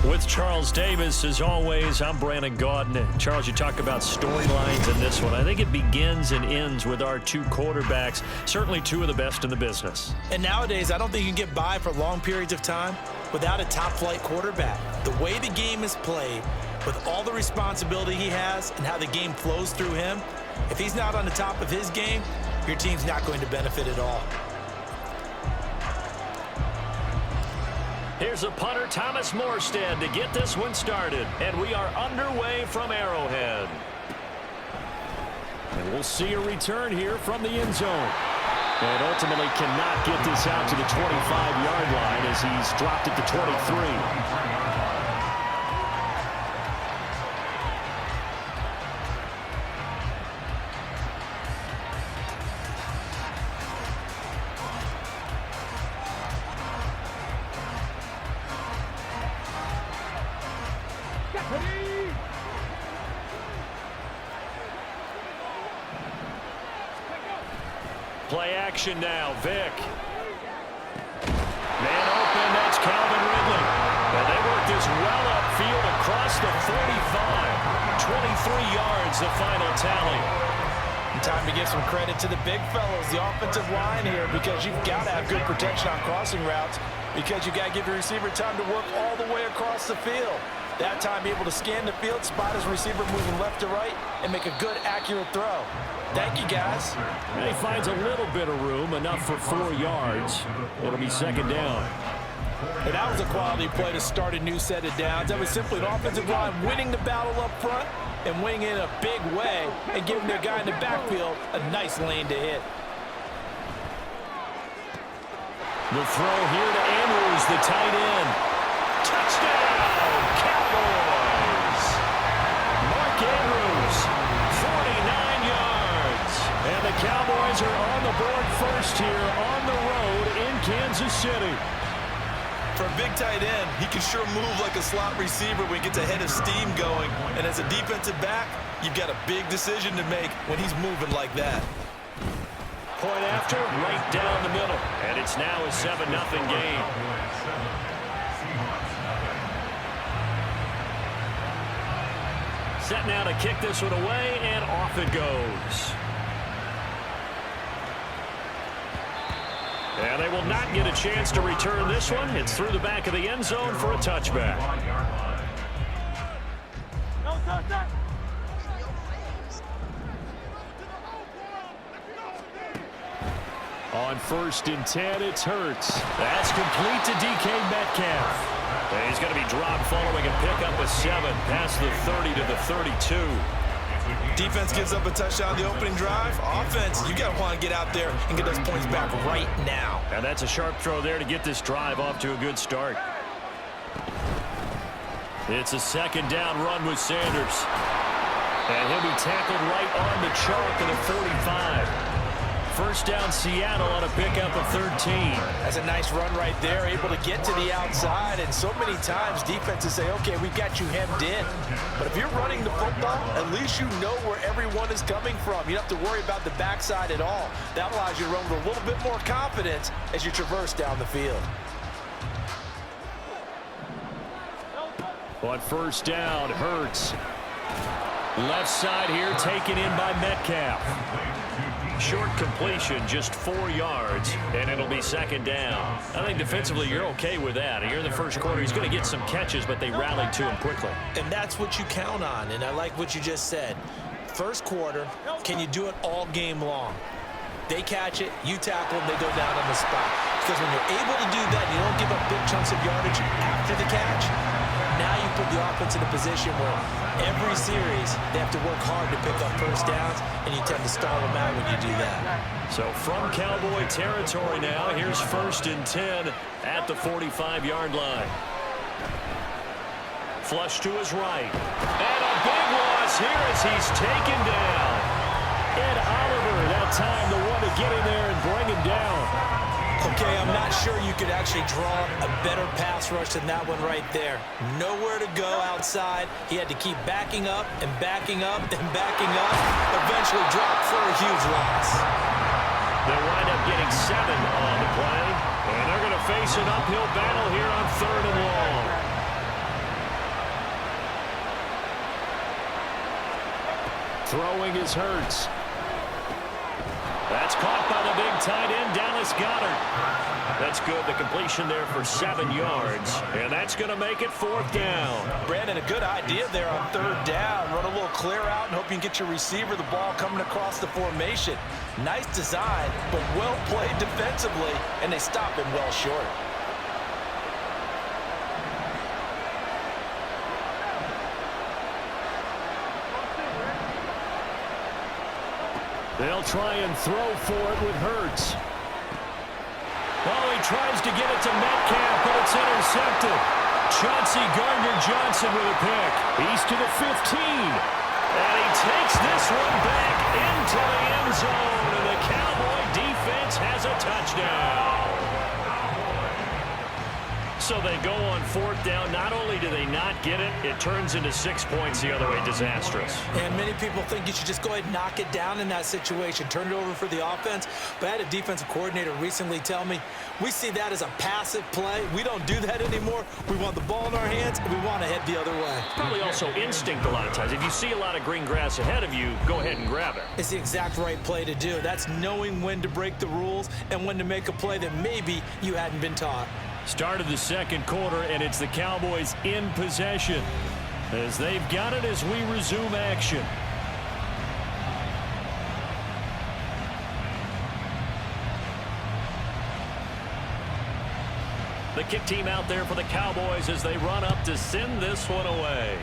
With Charles Davis, as always, I'm Brandon Gaudin. Charles, you talk about storylines in this one. I think it begins and ends with our two quarterbacks, certainly two of the best in the business. And nowadays, I don't think you can get by for long periods of time without a top-flight quarterback. The way the game is played, with all the responsibility he has and how the game flows through him, if he's not on the top of his game, your team's not going to benefit at all. Here's a punter, Thomas Morstead, to get this one started. And we are underway from Arrowhead. And we'll see a return here from the end zone. And ultimately cannot get this out to the 25-yard line as he's dropped it to 23. Play action now, Vick. Man open, that's Calvin Ridley. And they work this well upfield across the 45. 23 yards, the final tally. And time to give some credit to the big fellows, the offensive line here, because you've got to have good protection on crossing routes, because you've got to give your receiver time to work all the way across the field. That time, be able to scan the field, spot his receiver moving left to right, and make a good, accurate throw. Thank you, guys. And he finds a little bit of room, enough for 4 yards. It'll be second down. And that was a quality play to start a new set of downs. That was simply an offensive line winning the battle up front and winning in a big way and giving their guy in the backfield a nice lane to hit. The throw here to Andrews, the tight end. Touchdown, Cowboys! Mark Andrews, 49 yards. And the Cowboys are on the board first here on the road in Kansas City. For a big tight end, he can sure move like a slot receiver when he gets a head of steam going. And as a defensive back, you've got a big decision to make when he's moving like that. Point after, right down the middle. And it's now a 7-0 game. Set now to kick this one away, and off it goes. And they will not get a chance to return this one. It's through the back of the end zone for a touchback. On 1st and 10, it's Hurts. That's complete to DK Metcalf. And he's going to be dropped following a pickup of 7 past the 30 to the 32. Defense gives up a touchdown the opening drive. Offense, you got to want to get out there and get those points back right now. And that's a sharp throw there to get this drive off to a good start. It's a second down run with Sanders. And he'll be tackled right on the chalk of the 45. First down Seattle on a pickup of 13. That's a nice run right there, able to get to the outside. And so many times defenses say, okay, we've got you hemmed in. But if you're running the football, at least you know where everyone is coming from. You don't have to worry about the backside at all. That allows you to run with a little bit more confidence as you traverse down the field. On first down, Hurts. Left side here taken in by Metcalf. Short completion, just 4 yards, and it'll be second down. I think defensively you're okay with that. Here in the first quarter, he's going to get some catches, but they rallied to him quickly. And that's what you count on, and I like what you just said. First quarter, can you do it all game long? They catch it, you tackle them, they go down on the spot. Because when you're able to do that, you don't give up big chunks of yardage after the catch. Now you put the offense in a position where every series they have to work hard to pick up first downs, and you tend to stall them out when you do that. So from Cowboy territory now, here's 1st and 10 at the 45-yard line. Flush to his right. And a big loss here as he's taken down. Ed Oliver, that time the one to get in there and bring him down. Okay, I'm not sure you could actually draw a better pass rush than that one right there. Nowhere to go outside. He had to keep backing up and backing up and backing up. Eventually dropped for a huge loss. They'll wind up getting 7 on the play. And they're going to face an uphill battle here on 3rd and long. Throwing is Hurts. That's caught by the big tight end, Dallas Goedert. That's good. The completion there for 7 yards. And that's going to make it 4th down. Brandon, a good idea there on 3rd down. Run a little clear out and hope you can get your receiver the ball coming across the formation. Nice design, but well played defensively, and they stop him well short. They'll try and throw for it with Hurts. Oh, he tries to get it to Metcalf, but it's intercepted. Chauncey Gardner-Johnson with a pick. He's to the 15. And he takes this one back into the end zone. And the Cowboy defense has a touchdown. So they go on 4th down. Not only do they not get it, it turns into 6 points the other way. Disastrous. And many people think you should just go ahead and knock it down in that situation. Turn it over for the offense. But I had a defensive coordinator recently tell me, we see that as a passive play. We don't do that anymore. We want the ball in our hands, and we want to head the other way. Probably also instinct a lot of times. If you see a lot of green grass ahead of you, go ahead and grab it. It's the exact right play to do. That's knowing when to break the rules and when to make a play that maybe you hadn't been taught. Start of the 2nd quarter, and it's the Cowboys in possession as they've got it as we resume action. The kick team out there for the Cowboys as they run up to send this one away.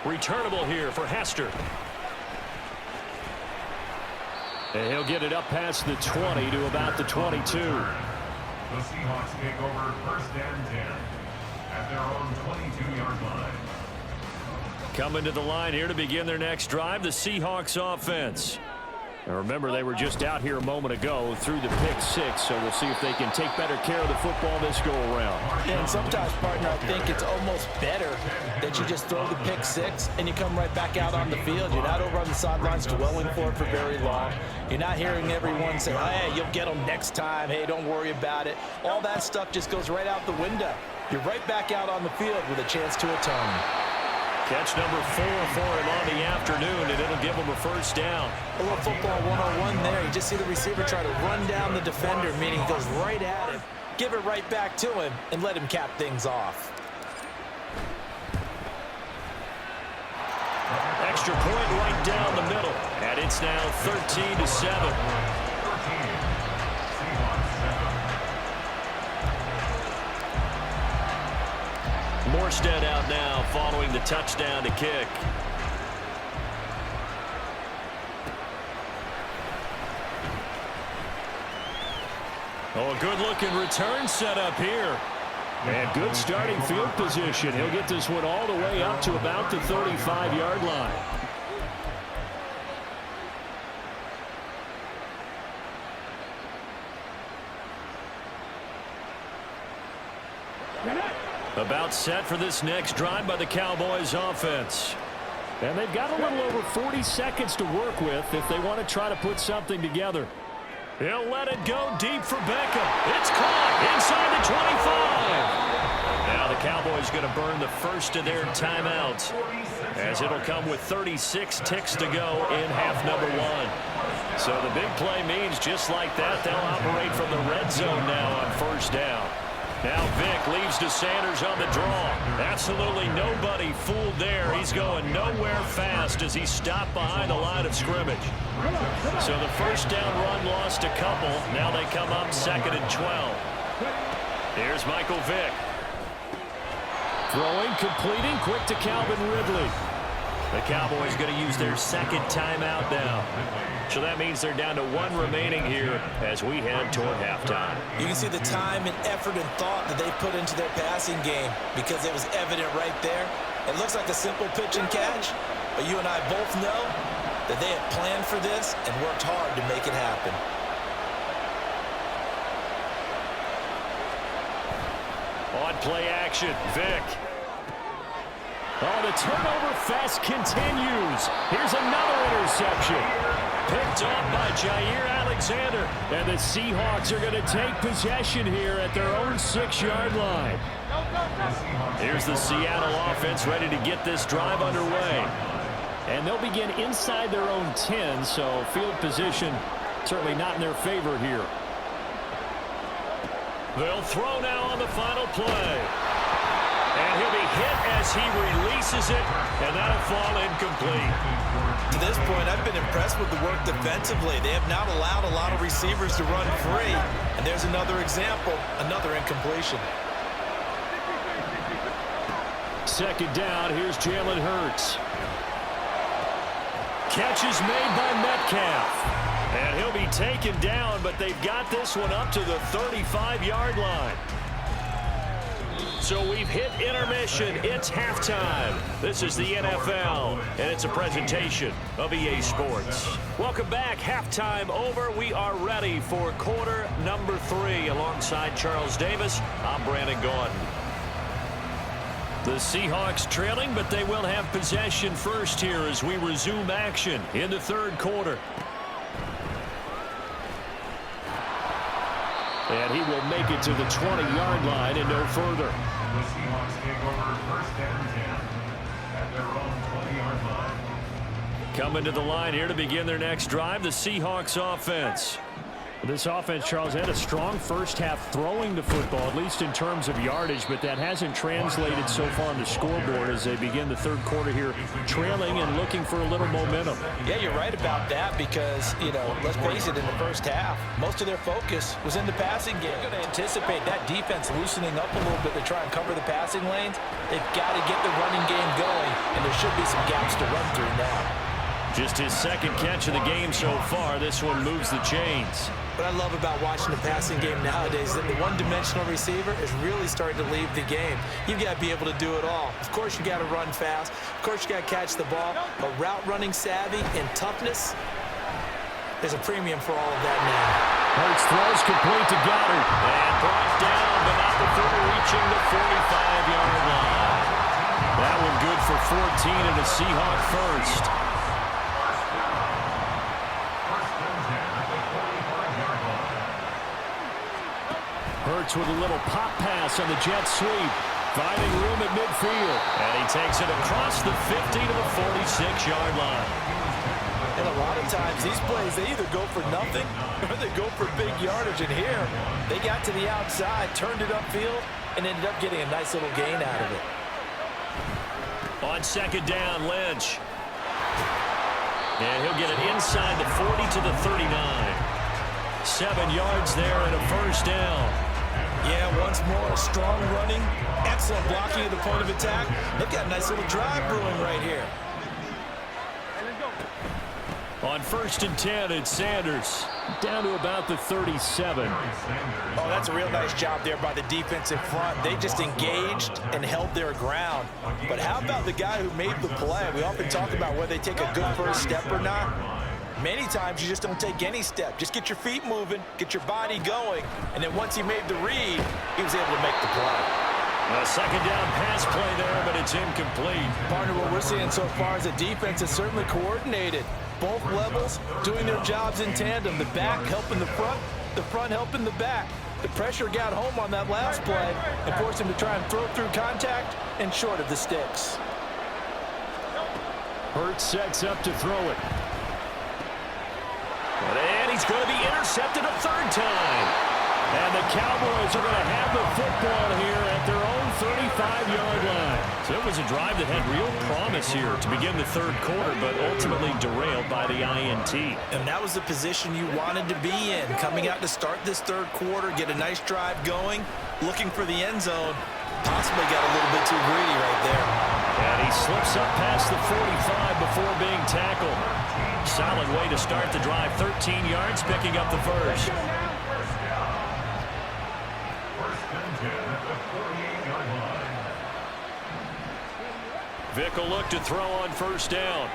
Returnable here for Hester. And he'll get it up past the 20 to about the 22. The Seahawks take over 1st and 10 at their own 22-yard line. Coming to the line here to begin their next drive, the Seahawks offense. And remember, they were just out here a moment ago through the pick 6, so we'll see if they can take better care of the football this go-around. And sometimes, partner, I think it's almost better that you just throw the pick 6 and you come right back out on the field. You're not over on the sidelines dwelling for it for very long. You're not hearing everyone say, hey, you'll get them next time. Hey, don't worry about it. All that stuff just goes right out the window. You're right back out on the field with a chance to atone. Catch number 4 for him on the afternoon, and it'll give him a 1st down. A little football 101 there. You just see the receiver try to run down the defender, meaning he goes right at him. Give it right back to him and let him cap things off. Extra point right down the middle, and it's now 13-7. Morstead out now following the touchdown to kick. Oh, a good-looking return set up here. And good starting field position. He'll get this one all the way up to about the 35-yard line. About set for this next drive by the Cowboys offense. And they've got a little over 40 seconds to work with if they want to try to put something together. He'll let it go deep for Beckham. It's caught inside the 25. Now the Cowboys going to burn the first of their timeouts as it'll come with 36 ticks to go in half number 1. So the big play means just like that, they'll operate from the red zone now on 1st down. Now Vick leaves to Sanders on the draw. Absolutely nobody fooled there. He's going nowhere fast as he stopped behind the line of scrimmage. So the 1st down run lost a couple. Now they come up 2nd and 12. Here's Michael Vick. Throwing, completing, quick to Calvin Ridley. The Cowboys going to use their 2nd timeout now. So that means they're down to 1 remaining here as we head toward halftime. You can see the time and effort and thought that they put into their passing game because it was evident right there. It looks like a simple pitch and catch, but you and I both know that they had planned for this and worked hard to make it happen. On play action, Vick. Oh, the turnover fest continues. Here's another interception. Picked off by Jair Alexander. And the Seahawks are going to take possession here at their own 6-yard line. Here's the Seattle offense ready to get this drive underway. And they'll begin inside their own 10, so field position certainly not in their favor here. They'll throw now on the final play. And he'll be hit as he releases it, and that'll fall incomplete. To this point, I've been impressed with the work defensively. They have not allowed a lot of receivers to run free. And there's another example, another incompletion. Second down, here's Jalen Hurts. Catch is made by Metcalf. And he'll be taken down, but they've got this one up to the 35-yard line. So we've hit intermission. It's halftime. This is the NFL, and it's a presentation of EA Sports. Welcome back. Halftime over. We are ready for quarter number 3. Alongside Charles Davis, I'm Brandon Gaudin. The Seahawks trailing, but they will have possession first here as we resume action in the third quarter. And he will make it to the 20-yard line and no further. The Seahawks take over first and 10 at their own 20-yard line. Coming to the line here to begin their next drive, the Seahawks offense. This offense, Charles, had a strong first half throwing the football, at least in terms of yardage, but that hasn't translated so far on the scoreboard as they begin the third quarter here, trailing and looking for a little momentum. Yeah, you're right about that because, let's face it, in the first half, most of their focus was in the passing game. You're going to anticipate that defense loosening up a little bit to try and cover the passing lanes. They've got to get the running game going, and there should be some gaps to run through now. Just his second catch of the game so far. This one moves the chains. What I love about watching the passing game nowadays is that the one-dimensional receiver is really starting to leave the game. You've got to be able to do it all. Of course, you got to run fast. Of course, you got to catch the ball. But route running savvy and toughness, there's a premium for all of that now. Hurts throws complete to Goddard. And brought down, but not before reaching the 45-yard line. That one good for 14 and a Seahawk first. Hurts with a little pop pass on the jet sweep. Finding room at midfield. And he takes it across the 50 to the 46-yard line. And a lot of times, these plays, they either go for nothing or they go for big yardage. And here, they got to the outside, turned it upfield, and ended up getting a nice little gain out of it. On second down, Lynch. And he'll get it inside the 40 to the 39. 7 yards there and a first down. Yeah, once more, strong running, excellent blocking at the point of attack. They've got a nice little drive brewing right here. On first and 10, it's Sanders. Down to about the 37. Oh, that's a real nice job there by the defensive front. They just engaged and held their ground. But how about the guy who made the play? We often talk about whether they take a good first step or not. Many times you just don't take any step. Just get your feet moving, get your body going, and then once he made the read, he was able to make the play. A second down pass play there, but it's incomplete. Partner, what we're seeing so far is a defense is certainly coordinated. Both levels doing their jobs in tandem. The back helping the front helping the back. The pressure got home on that last play and forced him to try and throw through contact and short of the sticks. Hurts sets up to throw it. And he's going to be intercepted a third time. And the Cowboys are going to have the football here at their own 35-yard line. So it was a drive that had real promise here to begin the third quarter, but ultimately derailed by the INT. And that was the position you wanted to be in. Coming out to start this third quarter, get a nice drive going, looking for the end zone. Possibly got a little bit too greedy right there. And he slips up past the 45 before being tackled. Solid way to start the drive. 13 yards, picking up the first. Vick will look to throw on first down.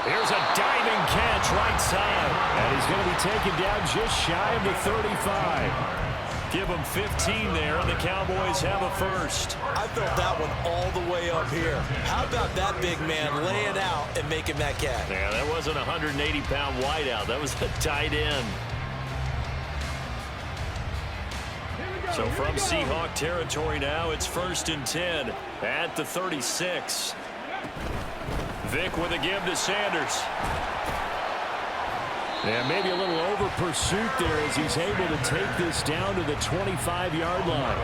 Here's a diving catch right side. And he's going to be taken down just shy of the 35. Give him 15 there, and the Cowboys have a first. I felt that one all the way up here. How about that big man laying out and making that catch? Yeah, that wasn't a 180-pound wideout. That was a tight end. So from Seahawk territory now, it's first and 10 at the 36. Vic with a give to Sanders. And maybe a little over pursuit there as he's able to take this down to the 25-yard line.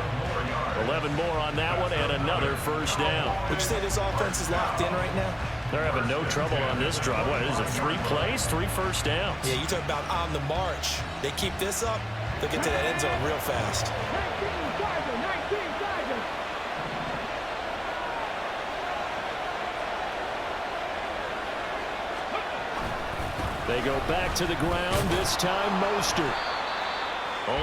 11 more on that one and another first down. Would you say this offense is locked in right now? They're having no trouble on this drive. What is it, 3 plays, 3 first downs? Yeah, you talk about on the march. They keep this up, they'll get to that end zone real fast. They go back to the ground, this time Mostert. Only